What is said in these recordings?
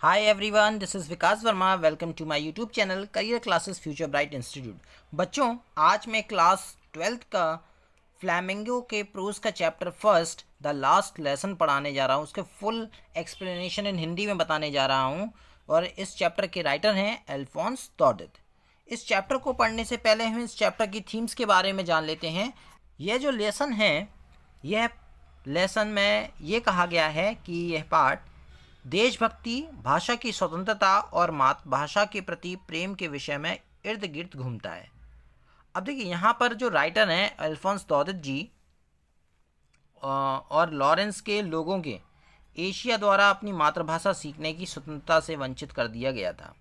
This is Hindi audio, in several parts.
Hi everyone, this is Vikas Verma. Welcome to my YouTube channel career classes future bright institute. बच्चों, आज मैं क्लास 12th का फ्लैमिंगो के प्रोज का chapter first the last lesson पढ़ाने जा रहा हूँ. उसके फुल एक्सप्लेनेशन इन हिंदी में बताने जा रहा हूँ. और इस चैप्टर के राइटर हैं अल्फोंस दौदेत. इस चैप्टर को पढ़ने से पहले हम इस चैप्टर की थीम्स के बारे में जान लेते हैं. यह जो लेसन है, यह लेसन में ये कहा गया है कि यह पाठ देशभक्ति, भाषा की स्वतंत्रता और मातृभाषा के प्रति प्रेम के विषय में इर्द गिर्द घूमता है. अब देखिए, यहाँ पर जो राइटर हैं अल्फोंस दौदेत जी और लॉरेंस के लोगों के एशिया द्वारा अपनी मातृभाषा सीखने की स्वतंत्रता से वंचित कर दिया गया था.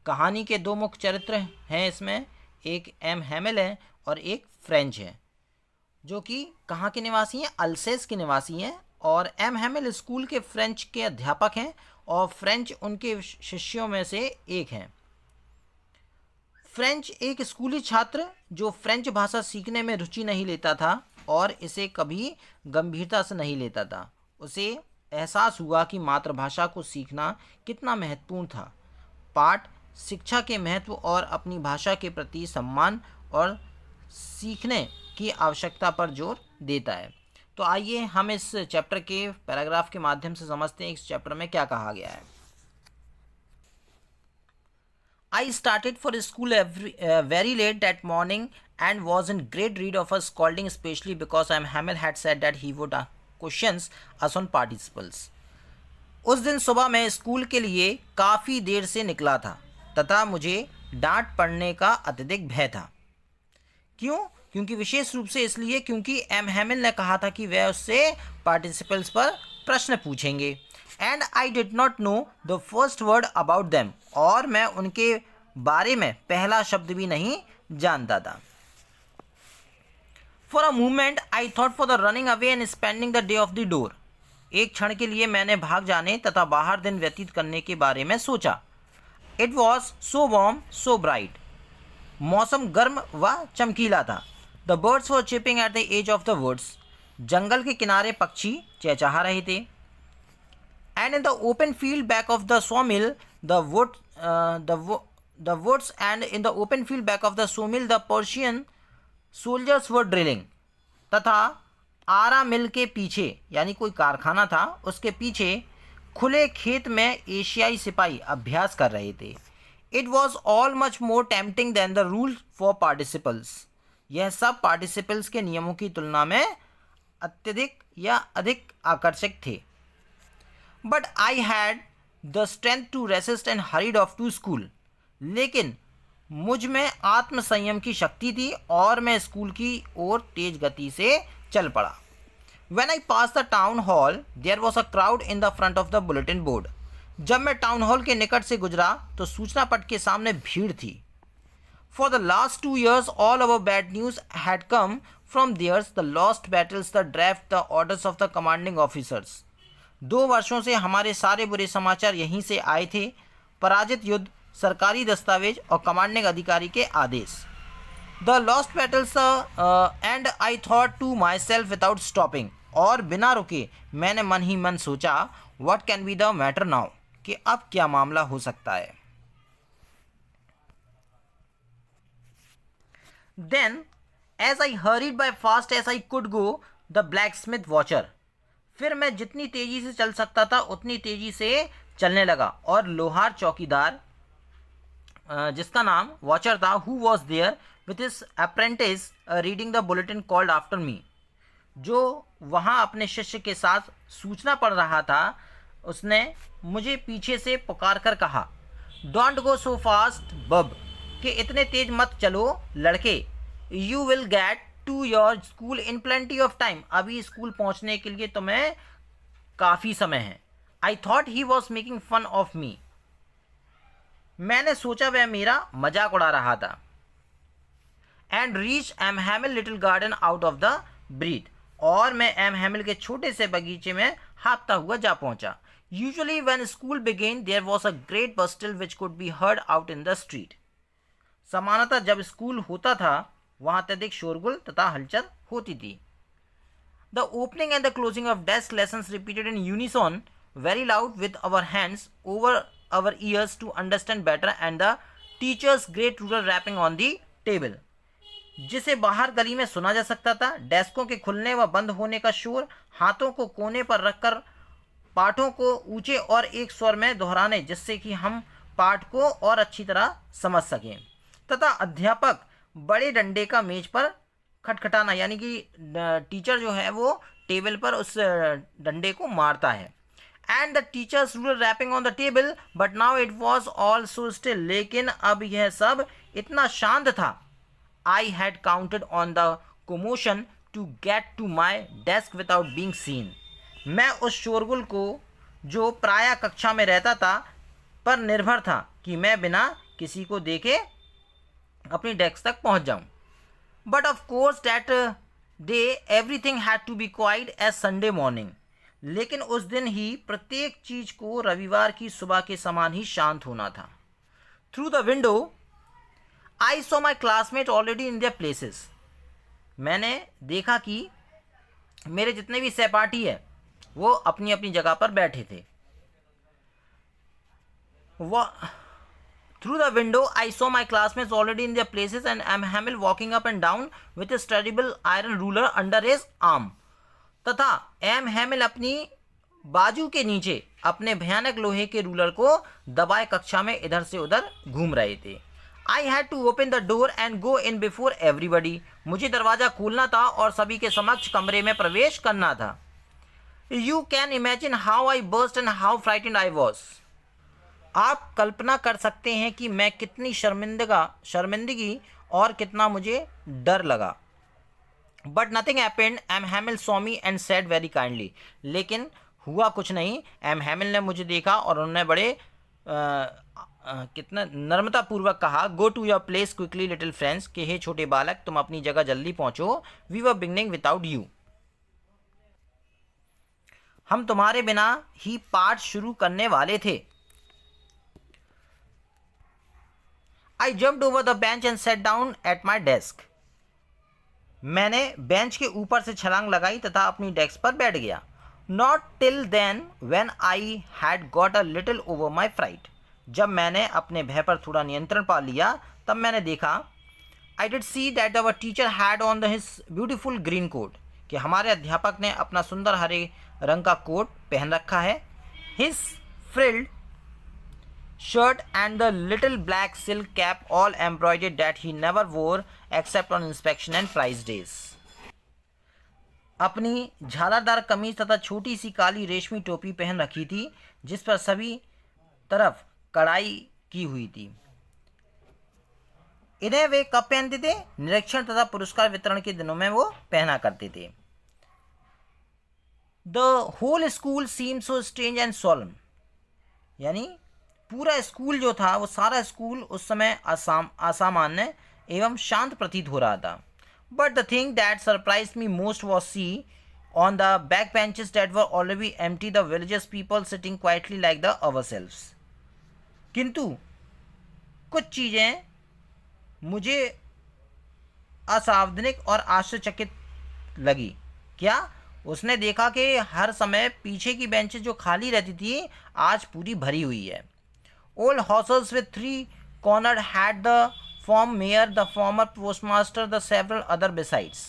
कहानी के दो मुख्य चरित्र हैं इसमें. एक एम हैमिल है और एक फ्रेंच है, जो कि कहाँ के निवासी हैं? अल्सेस के निवासी हैं. और एम हैमिल स्कूल के फ्रेंच के अध्यापक हैं और फ्रेंच उनके शिष्यों में से एक हैं. फ्रेंच एक स्कूली छात्र जो फ्रेंच भाषा सीखने में रुचि नहीं लेता था और इसे कभी गंभीरता से नहीं लेता था. उसे एहसास हुआ कि मातृभाषा को सीखना कितना महत्वपूर्ण था. पाठ शिक्षा के महत्व और अपनी भाषा के प्रति सम्मान और सीखने की आवश्यकता पर जोर देता है. तो आइए हम इस चैप्टर के पैराग्राफ के माध्यम से समझते हैं इस चैप्टर में क्या कहा गया है. I started for school very late that morning and was in great dread of a scolding, especially because Hamel had said that he would questions us on participles. उस दिन सुबह मैं स्कूल के लिए काफ़ी देर से निकला था तथा मुझे डांट पड़ने का अत्यधिक भय था. क्यों? क्योंकि विशेष रूप से इसलिए क्योंकि एम हैमिल ने कहा था कि वह उससे पार्टिसिपल्स पर प्रश्न पूछेंगे. And I did not know the first word about them, और मैं उनके बारे में पहला शब्द भी नहीं जानता था. For a moment I thought for the running away and spending the day of the door. एक क्षण के लिए मैंने भाग जाने तथा बाहर दिन व्यतीत करने के बारे में सोचा. It was so warm so bright. मौसम गर्म व चमकीला था. The birds were chirping at the edge of the woods. जंगल के किनारे पक्षी चहचहा रहे थे. And in the open field back of the sawmill the woods and in the open field back of the sawmill the Persian soldiers were drilling. तथा आरा मिल के पीछे, यानी कोई कारखाना था, उसके पीछे खुले खेत में एशियाई सिपाही अभ्यास कर रहे थे. It was all much more tempting than the rule for participles. यह सब पार्टिसिपल्स के नियमों की तुलना में अत्यधिक या अधिक आकर्षक थे. But I had the strength to resist and hurried off to school. लेकिन मुझ में आत्मसंयम की शक्ति थी और मैं स्कूल की ओर तेज गति से चल पड़ा. When I passed the town hall, there was a crowd in the front of the bulletin board. जब मैं टाउन हॉल के निकट से गुजरा तो सूचना पट के सामने भीड़ थी. For the last 2 years, all our bad news had come from there, the lost battles, the draft, the orders of the commanding officers. 2 वर्षों से हमारे सारे बुरे समाचार यहीं से आए थे. पराजित युद्ध, सरकारी दस्तावेज और कमांडिंग अधिकारी के आदेश. The lost battles and I thought to myself without stopping. और बिना रुके मैंने मन ही मन सोचा, what can be the matter now, कि अब क्या मामला हो सकता है. Then as I hurried by fast as I could go the blacksmith watcher. फिर मैं जितनी तेजी से चल सकता था उतनी तेजी से चलने लगा और लोहार चौकीदार, जिसका नाम वॉचर था, who was there with his apprentice reading the bulletin called after me, जो वहाँ अपने शिष्य के साथ सूचना पढ़ रहा था, उसने मुझे पीछे से पुकार कर कहा, डोंट गो सो फास्ट बब, कि इतने तेज मत चलो लड़के. You will get to your school in plenty of time. अभी स्कूल पहुँचने के लिए तुम्हें काफ़ी समय है. I thought he was making fun of me. मैंने सोचा वह मेरा मजाक उड़ा रहा था. And reach M Hamel little garden out of the breath. और मैं एम हैमिल के छोटे से बगीचे में हाँफता हुआ जा पहुंचा. Usually when school began there was a great bustle which could be heard out in the street. सामान्यतः जब स्कूल होता था वहाँ अत्यधिक शोरगुल तथा हलचल होती थी. The opening and the closing of desk lessons repeated in unison very loud with our hands over our ears to understand better, and the teacher's great ruler rapping on the table, जिसे बाहर गली में सुना जा सकता था। डेस्कों के खुलने व बंद होने का शोर, हाथों को कोने पर रखकर पाठों को ऊंचे और एक स्वर में दोहराने, जिससे कि हम पाठ को और अच्छी तरह समझ सकें, तथा अध्यापक बड़े डंडे का मेज पर खटखटाना, यानी कि टीचर जो है वो टेबल पर उस डंडे को मारता है। And the teacher's ruler rapping on the table, but now it was all so still, लेकिन अब यह सब इतना शांत था। I had counted on the commotion to get to my desk without being seen. मैं उस शोरगुल को जो प्रायः कक्षा में रहता था पर निर्भर था कि मैं बिना किसी को देखे अपनी डेस्क तक पहुंच जाऊं। But of course that day everything had to be quiet as Sunday morning, लेकिन उस दिन ही प्रत्येक चीज को रविवार की सुबह के समान ही शांत होना था। Through the window I saw my classmate already in their places, मैंने देखा कि मेरे जितने भी सहपाठी है वो अपनी अपनी जगह पर बैठे थे। Through the window, I saw my classmates already in their places and M. Hamill walking up and down with his terrible iron ruler under his arm. तथा एम हैमिल अपनी बाजू के नीचे अपने भयानक लोहे के रूलर को दबाए कक्षा में इधर से उधर घूम रहे थे। I had to open the door and go in before everybody. मुझे दरवाजा खोलना था और सभी के समक्ष कमरे में प्रवेश करना था। You can imagine how I burst and how frightened I was. आप कल्पना कर सकते हैं कि मैं कितनी शर्मिंदगी और कितना मुझे डर लगा। But nothing happened, M Hamel saw me and said very kindly, लेकिन हुआ कुछ नहीं। एम हैमिल ने मुझे देखा और उन्होंने बड़े कितना नम्रतापूर्वक कहा, go to your place quickly little friends, कि हे छोटे बालक तुम अपनी जगह जल्दी पहुंचो। We were beginning without you, हम तुम्हारे बिना ही पाठ शुरू करने वाले थे। I jumped over the bench and sat down at my desk. मैंने बेंच के ऊपर से छलांग लगाई तथा अपनी डेस्क पर बैठ गया। Not till then when I had got a little over my fright. जब मैंने अपने भय पर थोड़ा नियंत्रण पा लिया तब मैंने देखा I did see that our teacher had on his beautiful green coat, कि हमारे अध्यापक ने अपना सुंदर हरे रंग का कोट पहन रखा है। His frilled shirt and the little black silk cap all embroidered that he never wore except on inspection and prize days. अपनी झालरदार कमीज तथा छोटी सी काली रेशमी टोपी पहन रखी थी जिस पर सभी तरफ कढ़ाई की हुई थी। इन्हें वे कब पहनते थे? निरीक्षण तथा पुरस्कार वितरण के दिनों में वो पहना करते थे। The whole school seemed so strange and solemn. यानी पूरा स्कूल जो था वो सारा स्कूल उस समय असामान्य एवं शांत प्रतीत हो रहा था। But the thing that surprised me most was see on the back benches that were already empty the villages people sitting quietly like the ourselves. किंतु कुछ चीज़ें मुझे असावधानिक और आश्चर्यचकित लगी। क्या? उसने देखा कि हर समय पीछे की बेंचेस जो खाली रहती थी आज पूरी भरी हुई है। Old houses with three cornered had the former mayor, the former postmaster, the several other besides.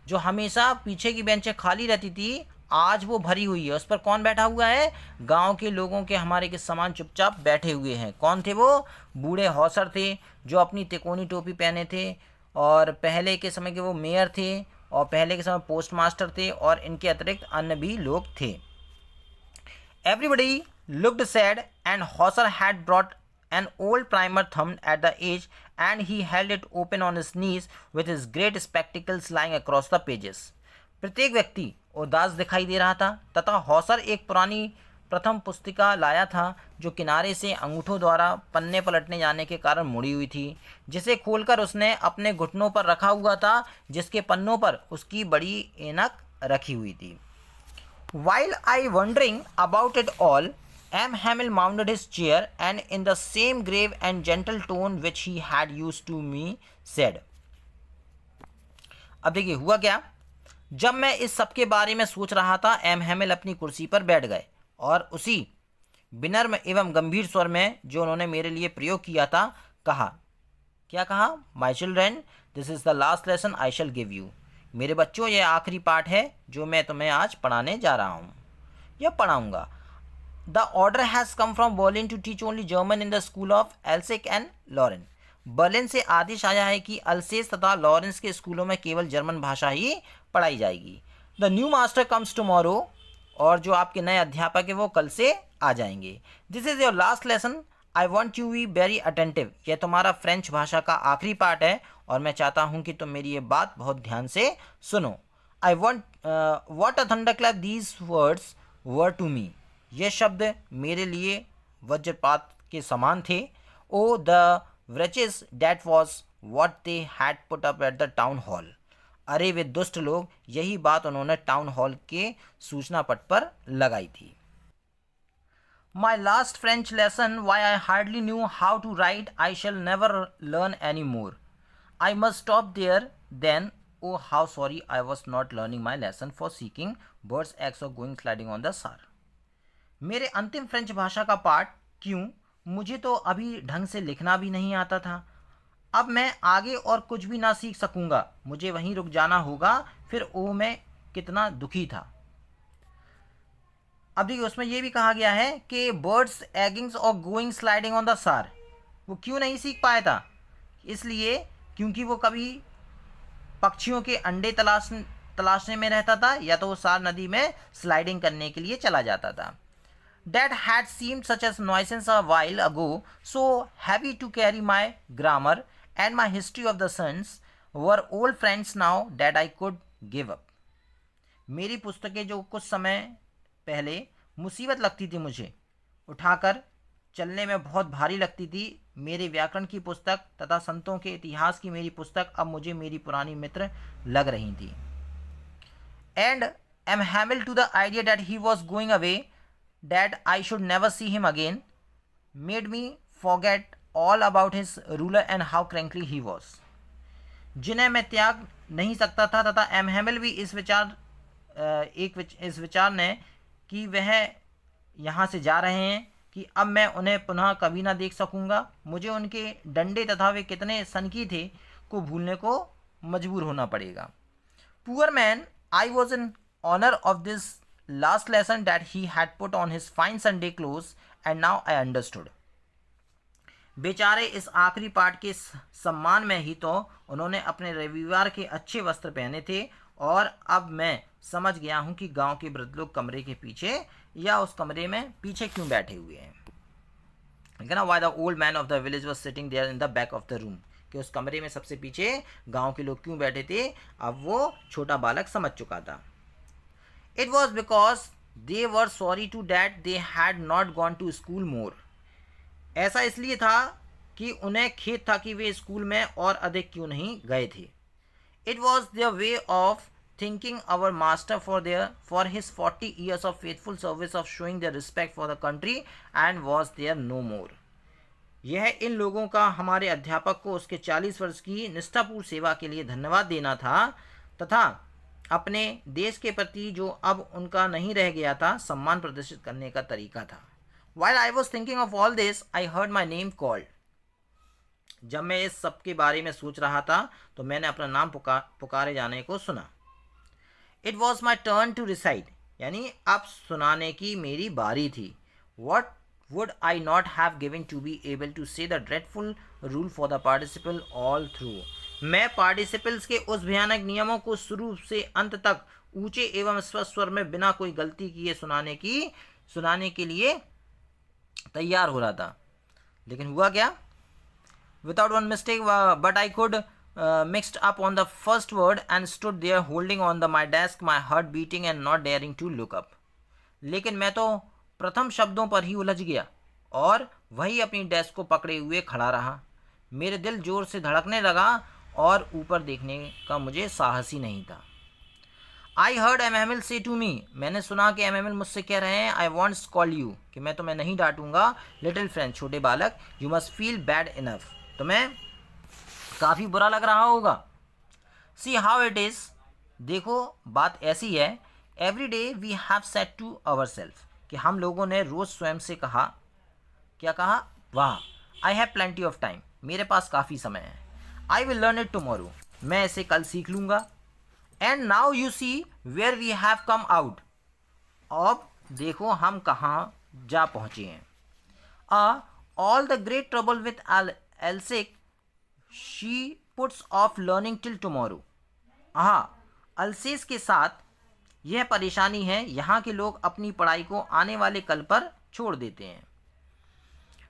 जो हमेशा पीछे की बेंचें खाली रहती थी आज वो भरी हुई है। उस पर कौन बैठा हुआ है? गांव के लोगों के हमारे के समान चुपचाप बैठे हुए हैं। कौन थे वो? बूढ़े हौसर थे जो अपनी तिकोनी टोपी पहने थे, और पहले के समय के वो मेयर थे, और पहले के समय पोस्टमास्टर थे, और इनके अतिरिक्त अन्य भी लोग थे। Everybody looked sad, and Hauser had brought an old primer thumbed at the edge, and he held it open on his knees with his great spectacles lying across the pages. प्रत्येक व्यक्ति उदास दिखाई दे रहा था तथा हौसर एक पुरानी प्रथम पुस्तिका लाया था जो किनारे से अंगूठों द्वारा पन्ने पलटने जाने के कारण मुड़ी हुई थी, जिसे खोलकर उसने अपने घुटनों पर रखा हुआ था, जिसके पन्नों पर उसकी बड़ी ऐनक रखी हुई थी। While I wondering about it all, M. Hamill mounted his chair and in the same grave and gentle tone which he had used to me said. अब देखिए हुआ क्या। जब मैं इस सब के बारे में सोच रहा था, एम हैमिल अपनी कुर्सी पर बैठ गए और उसी विनम्र एवं गंभीर स्वर में जो उन्होंने मेरे लिए प्रयोग किया था कहा। क्या कहा? My children, this is the last lesson I shell give you. मेरे बच्चों, यह आखिरी पाठ है जो मैं तुम्हें आज पढ़ाने जा रहा हूँ या पढ़ाऊँगा। The order has come from Berlin to teach only German in the school of Alsace and Lorraine. Berlin से आदेश आया है कि अल्सेस तथा लॉरेंस के स्कूलों में केवल जर्मन भाषा ही पढ़ाई जाएगी। The new master comes tomorrow, और जो आपके नए अध्यापक है वो कल से आ जाएंगे। This is your last lesson, I want you be very attentive. यह तुम्हारा फ्रेंच भाषा का आखिरी पाठ है और मैं चाहता हूँ कि तुम मेरी ये बात बहुत ध्यान से सुनो। I want what a thunderclap these words were to me. ये शब्द मेरे लिए वज्रपात के समान थे। Oh the wretches, that was what they had put up at the town hall। अरे वे दुष्ट लोग, यही बात उन्होंने टाउन हॉल के सूचना पट पर लगाई थी। My last French lesson, why I hardly knew how to write, I shall never learn any more। I must stop there then। Oh how sorry I was not learning my lesson for seeking birds eggs or going sliding on the Saar। मेरे अंतिम फ्रेंच भाषा का पाठ क्यों, मुझे तो अभी ढंग से लिखना भी नहीं आता था। अब मैं आगे और कुछ भी ना सीख सकूंगा, मुझे वहीं रुक जाना होगा। फिर ओ मैं कितना दुखी था। अब देखिए उसमें यह भी कहा गया है कि बर्ड्स एगिंग्स और गोइंग स्लाइडिंग ऑन द सार, वो क्यों नहीं सीख पाया था? इसलिए क्योंकि वो कभी पक्षियों के अंडे तलाशने में रहता था या तो वो सार नदी में स्लाइडिंग करने के लिए चला जाता था। That had seemed such a nuisance a while ago, so heavy to carry my grammar and my history of the suns were old friends now that I could give up। मेरी पुस्तकें जो कुछ समय पहले मुसीबत लगती थी मुझे उठाकर चलने में बहुत भारी लगती थी, मेरे व्याकरण की पुस्तक तथा संतों के इतिहास की मेरी पुस्तक अब मुझे मेरी पुरानी मित्र लग रही थी। And am hamil to the idea that he was going away, that I should never see him again, made me forget all about his ruler and how cranky he was। जिन्हें मैं त्याग नहीं सकता था तथा एम हैमिल भी इस विचार ने कि वह यहाँ से जा रहे हैं कि अब मैं उन्हें पुनः कभी ना देख सकूँगा, मुझे उनके डंडे तथा वे कितने सनकी थे को भूलने को मजबूर होना पड़ेगा। Poor man, I was in honour of this last lesson that he had put on his fine Sunday clothes and now I understood। बेचारे इस आखिरी पाठ के सम्मान में ही तो उन्होंने अपने रविवार के अच्छे वस्त्र पहने थे और अब मैं समझ गया हूँ कि गांव के वृद्ध लोग कमरे के पीछे या उस कमरे में पीछे क्यों बैठे हुए हैं। लेकिन why the old man of the village was sitting there in the back of the room, कि उस कमरे में सबसे पीछे गांव के लोग क्यों बैठे थे, अब वो छोटा बालक समझ चुका था। It was because they were sorry to that they had not gone to school more। ऐसा इसलिए था कि उन्हें खेद था कि वे स्कूल में और अधिक क्यों नहीं गए थे। It was their way of thanking our master for his 40 years of faithful service of showing their respect for the country and was there no more। यह इन लोगों का हमारे अध्यापक को उसके 40 वर्ष की निष्ठापूर्ण सेवा के लिए धन्यवाद देना था तथा अपने देश के प्रति जो अब उनका नहीं रह गया था सम्मान प्रदर्शित करने का तरीका था। While I was thinking of all this, I heard my name called। जब मैं इस सब के बारे में सोच रहा था तो मैंने अपना नाम पुकारे जाने को सुना। It was my turn to recite, यानी अब सुनाने की मेरी बारी थी। What would I not have given to be able to say the dreadful rule for the participle all through। मैं पार्टिसिपल्स के उस भयानक नियमों को शुरू से अंत तक ऊंचे एवं स्पष्ट स्वर में बिना कोई गलती किए सुनाने के लिए तैयार हो रहा था। लेकिन हुआ क्या? Without one mistake but I could mixed up on the first word and stood there holding on the my desk, my heart beating and not daring to look up. लेकिन मैं तो प्रथम शब्दों पर ही उलझ गया और वही अपनी डेस्क को पकड़े हुए खड़ा रहा। मेरे दिल जोर से धड़कने लगा और ऊपर देखने का मुझे साहस ही नहीं था। I heard M M L say to me, मैंने सुना कि एम एम एल मुझसे कह रहे हैं आई वॉन्ट्स कॉल यू, कि मैं तुम्हें नहीं डांटूंगा। लिटिल फ्रेंड, छोटे बालक, you must feel bad enough, तुम्हें काफ़ी बुरा लग रहा होगा। सी हाउ इट इज़, देखो बात ऐसी है। Every day we have set to our self, कि हम लोगों ने रोज़ स्वयं से कहा, क्या कहा? वाह, I have plenty of time, मेरे पास काफ़ी समय है। I will learn it tomorrow, मैं इसे कल सीख लूँगा। And now you see where we have come out, अब देखो हम कहाँ जा पहुँचे हैं। All the great trouble with Alsace, she puts off learning till tomorrow. हाँ, अल्सेस के साथ यह परेशानी है, यहाँ के लोग अपनी पढ़ाई को आने वाले कल पर छोड़ देते हैं।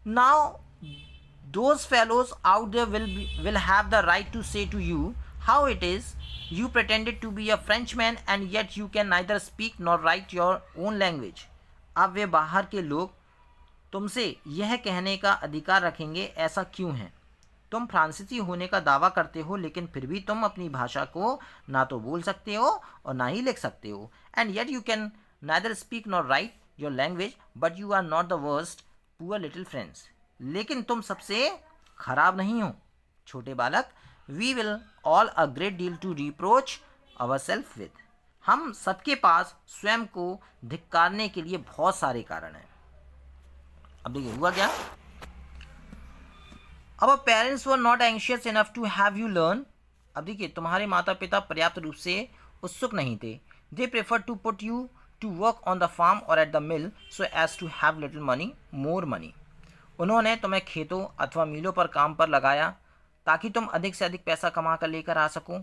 Now those fellows out there will have the right to say to you how it is you pretended to be a Frenchman and yet you can neither speak nor write your own language। अब वे बाहर के लोग तुमसे यह कहने का अधिकार रखेंगे, ऐसा क्यों है? तुम फ्रांसीसी होने का दावा करते हो, लेकिन फिर भी तुम अपनी भाषा को ना तो बोल सकते हो और ना ही लिख सकते हो। And yet you can neither speak nor write your language but you are not the worst poor little friends. लेकिन तुम सबसे खराब नहीं हो छोटे बालक। We will all a great deal to reproach our self with. हम सबके पास स्वयं को धिक्कारने के लिए बहुत सारे कारण हैं। अब देखिए हुआ क्या। अब parents were not anxious enough to have you learn. अब देखिए तुम्हारे माता पिता पर्याप्त रूप से उत्सुक नहीं थे। They prefer to put you to work on the farm और at the mill so as to have little money more money. उन्होंने तुम्हें खेतों अथवा मिलों पर काम पर लगाया ताकि तुम अधिक से अधिक पैसा कमा कर लेकर आ सको।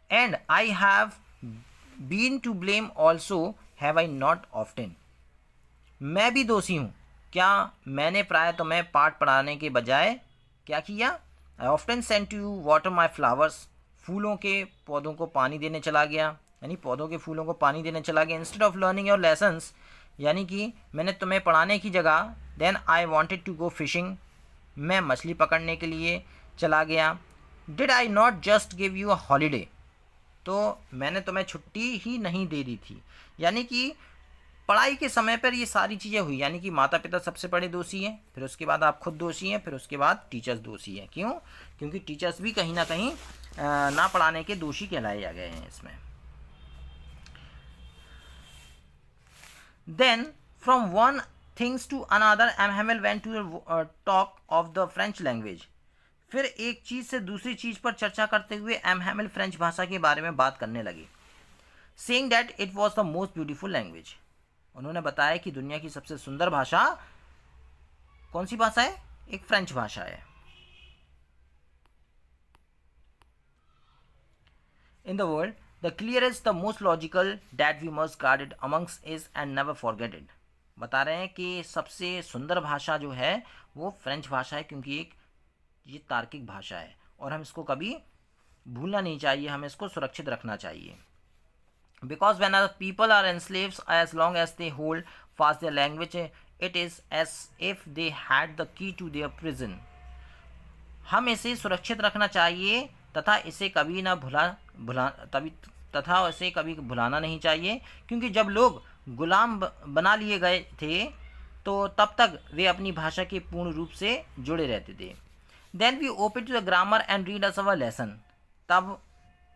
And I have been to blame also, have I not often. मैं भी दोषी हूँ, क्या मैंने प्राय तुम्हें पाठ पढ़ाने के बजाय क्या किया? आई often sent you water my flowers, फूलों के पौधों को पानी देने चला गया, यानी पौधों के फूलों को पानी देने चला गया। Instead of learning your lessons, यानी कि मैंने तुम्हें पढ़ाने की जगह then I wanted to go fishing, मैं मछली पकड़ने के लिए चला गया। Did I not just give you a holiday, तो मैंने तुम्हें छुट्टी ही नहीं दे दी थी। यानी कि पढ़ाई के समय पर ये सारी चीज़ें हुई, यानी कि माता पिता सबसे बड़े दोषी हैं, फिर उसके बाद आप खुद दोषी हैं, फिर उसके बाद टीचर्स दोषी हैं। क्यों? क्योंकि टीचर्स भी कहीं ना कहीं ना पढ़ाने के दोषी कहलाए जा गए हैं इसमें। Then from one things to another M Hamel went to talk of the French language. फिर एक चीज़ से दूसरी चीज़ पर चर्चा करते हुए एम हैमिल फ्रेंच भाषा के बारे में बात करने लगे। Saying that it was the most beautiful language. उन्होंने बताया कि दुनिया की सबसे सुंदर भाषा कौन सी भाषा है? एक फ्रेंच भाषा है। In the world the clearest the most logical that we must guard it amongst is and never forget it. बता रहे हैं कि सबसे सुंदर भाषा जो है वो फ्रेंच भाषा है, क्योंकि ये तार्किक भाषा है और हम इसको कभी भूलना नहीं चाहिए, हमें इसको सुरक्षित रखना चाहिए। Because when other people are enslaved, as long as they hold fast their language, it is as if they had the key to their prison। हम इसे सुरक्षित रखना चाहिए तथा इसे कभी ना इसे कभी भुलाना नहीं चाहिए, क्योंकि जब लोग गुलाम बना लिए गए थे तो तब तक वे अपनी भाषा के पूर्ण रूप से जुड़े रहते थे। Then we open to the grammar and read us our lesson। तब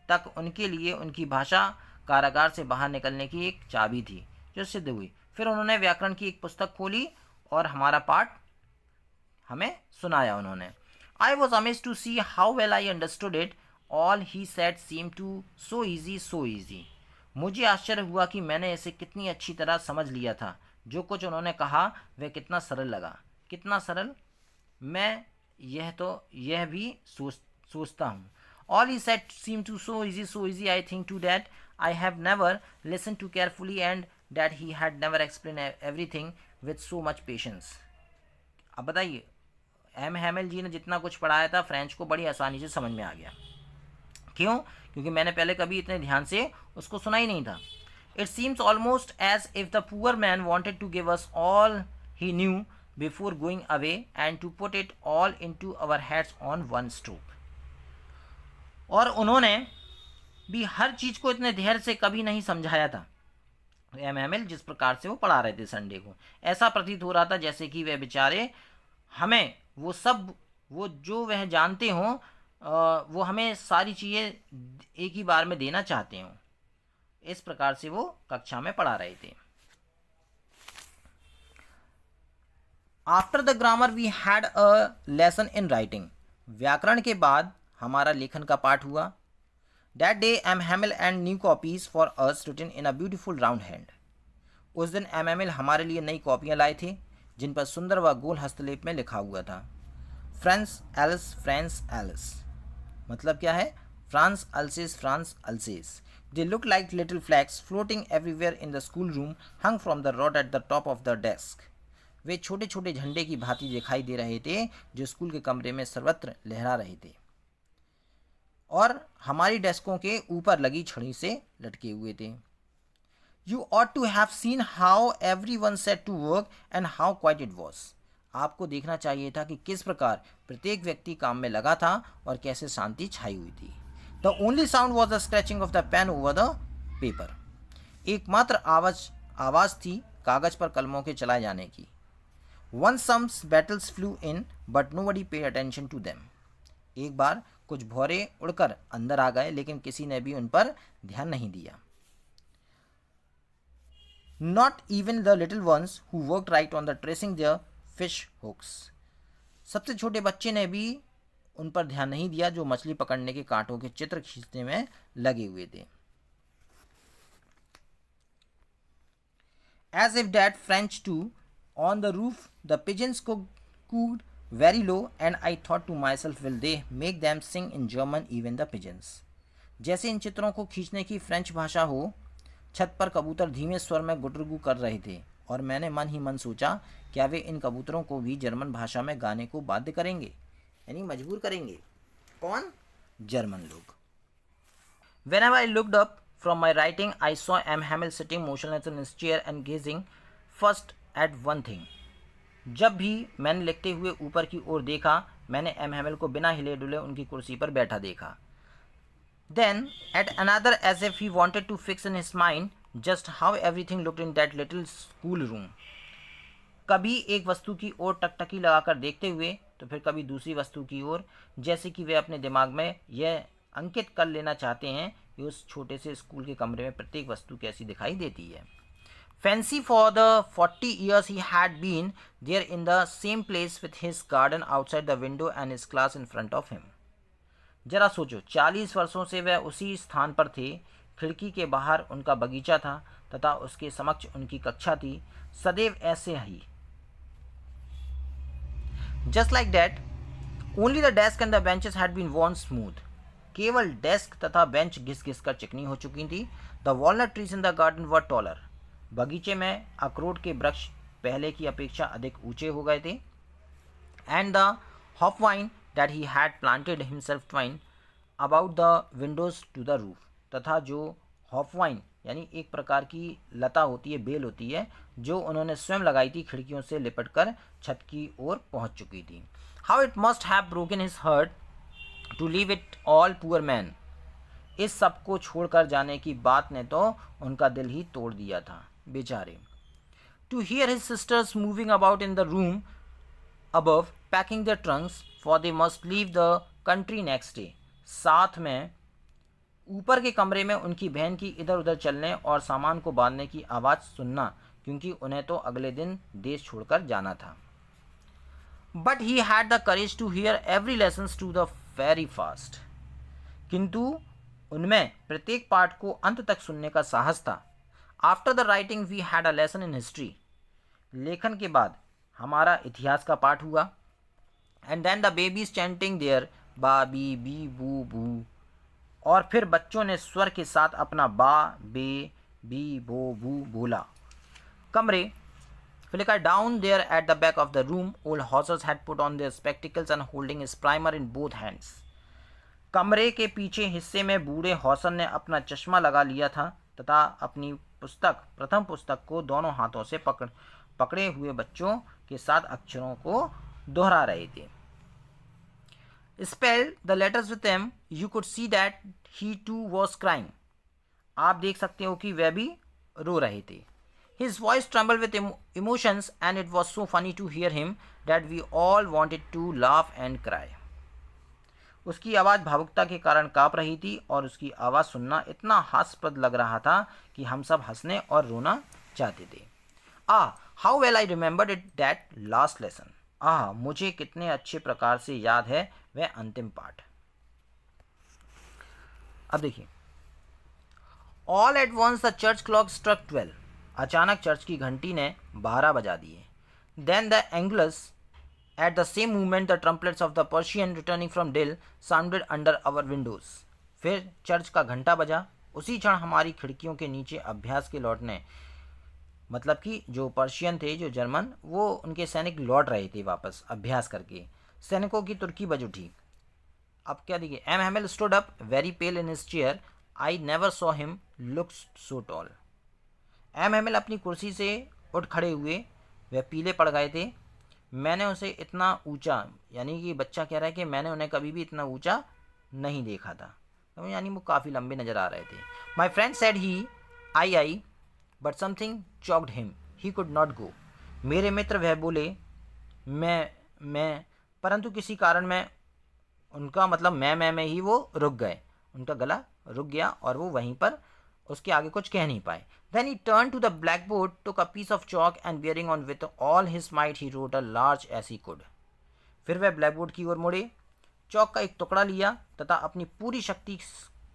तक उनके लिए उनकी भाषा कारागार से बाहर निकलने की एक चाबी थी जो सिद्ध हुई। फिर उन्होंने व्याकरण की एक पुस्तक खोली और हमारा पाठ हमें सुनाया उन्होंने। I was amazed to see how well I understood it, all he said seem to so easy so easy. मुझे आश्चर्य हुआ कि मैंने इसे कितनी अच्छी तरह समझ लिया था। जो कुछ उन्होंने कहा वह कितना सरल लगा। कितना सरल, मैं यह भी सोचता हूँ। All he said seemed to so easy, I think too that I have never listened to carefully and that he had never explained everything with so much patience। अब बताइए, एम हैमिल जी ने जितना कुछ पढ़ाया था फ्रेंच को बड़ी आसानी से समझ में आ गया। क्यों? क्योंकि मैंने पहले कभी इतने ध्यान से उसको सुना ही नहीं था। It seems almost as if the poor man wanted to give us all he knew before going away and to put it all into our heads on one stroke। और उन्होंने भी हर चीज़ को इतने धैर्य से कभी नहीं समझाया था। एम हैमिल जिस प्रकार से वो पढ़ा रहे थे संडे को, ऐसा प्रतीत हो रहा था जैसे कि वे बेचारे हमें वो जो वह जानते हों वो हमें सारी चीज़ें एक ही बार में देना चाहते हों। इस प्रकार से वो कक्षा में पढ़ा रहे थे। After the grammar we had a lesson in writing. व्याकरण के बाद हमारा लेखन का पाठ हुआ। That day M. Hamill and new copies for us written in a beautiful round hand। उस दिन एम एमिल हमारे लिए नई कॉपियाँ लाए थे जिन पर सुंदर व गोल हस्तलेख में लिखा हुआ था। फ्रांस एलिस मतलब क्या है? France अल्सेस। They looked like little flags floating everywhere in the schoolroom, hung from the rod at the top of the desk। वे छोटे छोटे झंडे की भांति दिखाई दे रहे थे जो स्कूल के कमरे में सर्वत्र लहरा रहे थे और हमारी डेस्कों के ऊपर लगी छड़ी से लटके हुए थे। You ought to have seen how everyone set to work and how quiet it was। आपको देखना चाहिए था कि किस प्रकार प्रत्येक व्यक्ति काम में लगा था और कैसे शांति छाई हुई थी। The only sound was the scratching of the pen over the paper। एकमात्र आवाज थी कागज पर कलमों के चलाए जाने की। Once some battles flew in, but nobody paid attention to them। एक बार कुछ भौरे उड़कर अंदर आ गए लेकिन किसी ने भी उन पर ध्यान नहीं दिया। Not even the little ones who worked right on the tracing their fish hooks। सबसे छोटे बच्चे ने भी उन पर ध्यान नहीं दिया जो मछली पकड़ने के कांटों के चित्र खींचने में लगे हुए थे। As if that French too, on the roof the pigeons cooed very low and I thought to myself, will they make them sing in German even the pigeons। जैसे इन चित्रों को खींचने की फ्रेंच भाषा हो। छत पर कबूतर धीमे स्वर में गुटरगू कर रहे थे और मैंने मन ही मन सोचा क्या वे इन कबूतरों को भी जर्मन भाषा में गाने को बाध्य करेंगे, यानी मजबूर करेंगे। कौन? जर्मन लोग। Whenever I looked up from my writing, I saw M. Hamill sitting motionless in his chair and gazing first at one thing। जब भी मैंने लिखते हुए ऊपर की ओर देखा, मैंने एम हैमिल को बिना हिले डुले उनकी कुर्सी पर बैठा देखा। Then at another, as if he wanted to fix in his mind just how everything looked in that little school room। कभी एक वस्तु की ओर टकटकी लगाकर देखते हुए तो फिर कभी दूसरी वस्तु की ओर, जैसे कि वे अपने दिमाग में यह अंकित कर लेना चाहते हैं कि उस छोटे से स्कूल के कमरे में प्रत्येक वस्तु कैसी दिखाई देती है। Fancy for the 40 years he had been there in the same place with his garden outside the window and his class in front of him। जरा सोचो, 40 वर्षों से वह उसी स्थान पर थे, खिड़की के बाहर उनका बगीचा था तथा उसके समक्ष उनकी कक्षा थी, सदैव ऐसे ही। Just like that, only the desk and the benches had been worn smooth। केवल डेस्क तथा बेंच घिस घिस कर चिकनी हो चुकी थी। The walnut trees in the garden were taller। बगीचे में अखरोट के वृक्ष पहले की अपेक्षा अधिक ऊंचे हो गए थे। And the hopvine that he had planted himself twined about the windows to the roof। तथा जो हॉपवाइन यानी एक प्रकार की लता होती है, बेल होती है, जो उन्होंने स्वयं लगाई थी, खिड़कियों से लिपटकर छत की ओर पहुंच चुकी थी। How it must have broken his heart to leave it all, poor man। इस सब को छोड़कर जाने की बात ने तो उनका दिल ही तोड़ दिया था, बेचारे। To hear his sisters moving about in the room above packing their trunks for they must leave the country next day। साथ में ऊपर के कमरे में उनकी बहन की इधर उधर चलने और सामान को बांधने की आवाज़ सुनना, क्योंकि उन्हें तो अगले दिन देश छोड़कर जाना था। But he had the courage to hear every lessons to the very fast। किंतु उनमें प्रत्येक पाठ को अंत तक सुनने का साहस था। After the writing we had a lesson in history। लेखन के बाद हमारा इतिहास का पाठ हुआ। And then the babies chanting their बा बी बी बू बू। और फिर बच्चों ने स्वर के साथ अपना बा बे बी बो बू बोला। कमरे Flicker down there at the back of the room, old Hossers had put on their spectacles and holding his primer in both hands। कमरे के पीछे हिस्से में बूढ़े हॉसर ने अपना चश्मा लगा लिया था तथा अपनी प्रथम पुस्तक को दोनों हाथों से पकड़े हुए बच्चों के साथ अक्षरों को दोहरा रहे थे। Spelled the letters with them, you could see that he too was crying। आप देख सकते हो कि वह भी रो रहे थे। His voice trembled with emotions and it was so funny to hear him that we all wanted to laugh and cry। उसकी आवाज़ भावुकता के कारण काँप रही थी और उसकी आवाज़ सुनना इतना हास्यास्पद लग रहा था कि हम सब हंसने और रोना चाहते थे। How well I remembered it that last lesson, मुझे कितने अच्छे प्रकार से याद है वह अंतिम पाठ। अब देखिए, all at once the church clock struck 12, अचानक चर्च की घंटी ने 12 बजा दिए। Then the Angelus at the same moment the trumpets of the Persian returning from drill sounded under our windows, फिर चर्च का घंटा बजा, उसी क्षण हमारी खिड़कियों के नीचे अभ्यास के लौटने, मतलब कि जो पर्शियन थे, जो जर्मन, वो उनके सैनिक लौट रहे थे वापस अभ्यास करके, सैनिकों की तुर्की बज उठी। अब क्या देखिए, M Hamel stood up very pale in his chair, I never saw him look so tall. M Hamel अपनी कुर्सी से उठ खड़े हुए, वह पीले पड़ गए थे, मैंने उसे इतना ऊंचा, यानी कि बच्चा कह रहा है कि मैंने उन्हें कभी भी इतना ऊंचा नहीं देखा था, तो यानी वो काफ़ी लंबे नज़र आ रहे थे। My friend said he I but something choked him, he could not go. मेरे मित्र वह बोले मैं परंतु किसी कारण में उनका मतलब मैं में ही वो रुक गए, उनका गला रुक गया और वो वहीं पर उसके आगे कुछ कह नहीं पाए। Then he turned to the blackboard, took a piece of chalk and bearing on with all his might he wrote a large as he could. फिर वह ब्लैकबोर्ड की ओर मुड़े, चौक का एक टुकड़ा लिया तथा अपनी पूरी शक्ति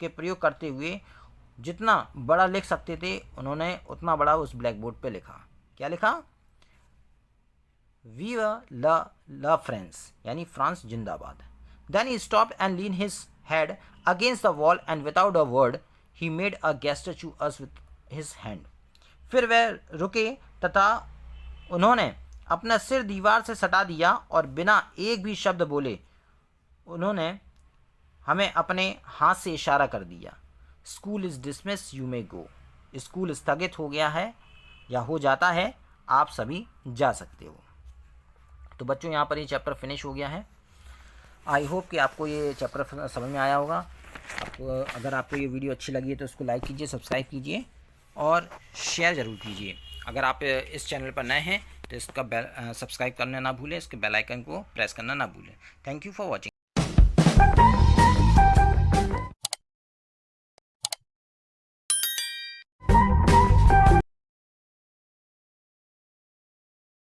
के प्रयोग करते हुए जितना बड़ा लिख सकते थे उन्होंने उतना बड़ा उस ब्लैकबोर्ड पे लिखा। क्या लिखा? वीव ला फ्रांस, यानी फ्रांस जिंदाबाद। Then he stopped and leaned his head against the wall and without a word he made a gesture to us with his hand. फिर वह रुके तथा उन्होंने अपना सिर दीवार से सटा दिया और बिना एक भी शब्द बोले उन्होंने हमें अपने हाथ से इशारा कर दिया। School is dismiss, you may go. School स्थगित हो गया है या हो जाता है, आप सभी जा सकते हो। तो बच्चों, यहाँ पर ये चैप्टर फिनिश हो गया है। आई होप कि आपको ये चैप्टर समझ में आया होगा। अगर आपको ये वीडियो अच्छी लगी है तो इसको लाइक कीजिए, सब्सक्राइब कीजिए और शेयर ज़रूर कीजिए। अगर आप इस चैनल पर नए हैं तो इसका सब्सक्राइब करना ना भूलें, इसके बेल आइकन को प्रेस करना ना भूलें। Thank you for watching.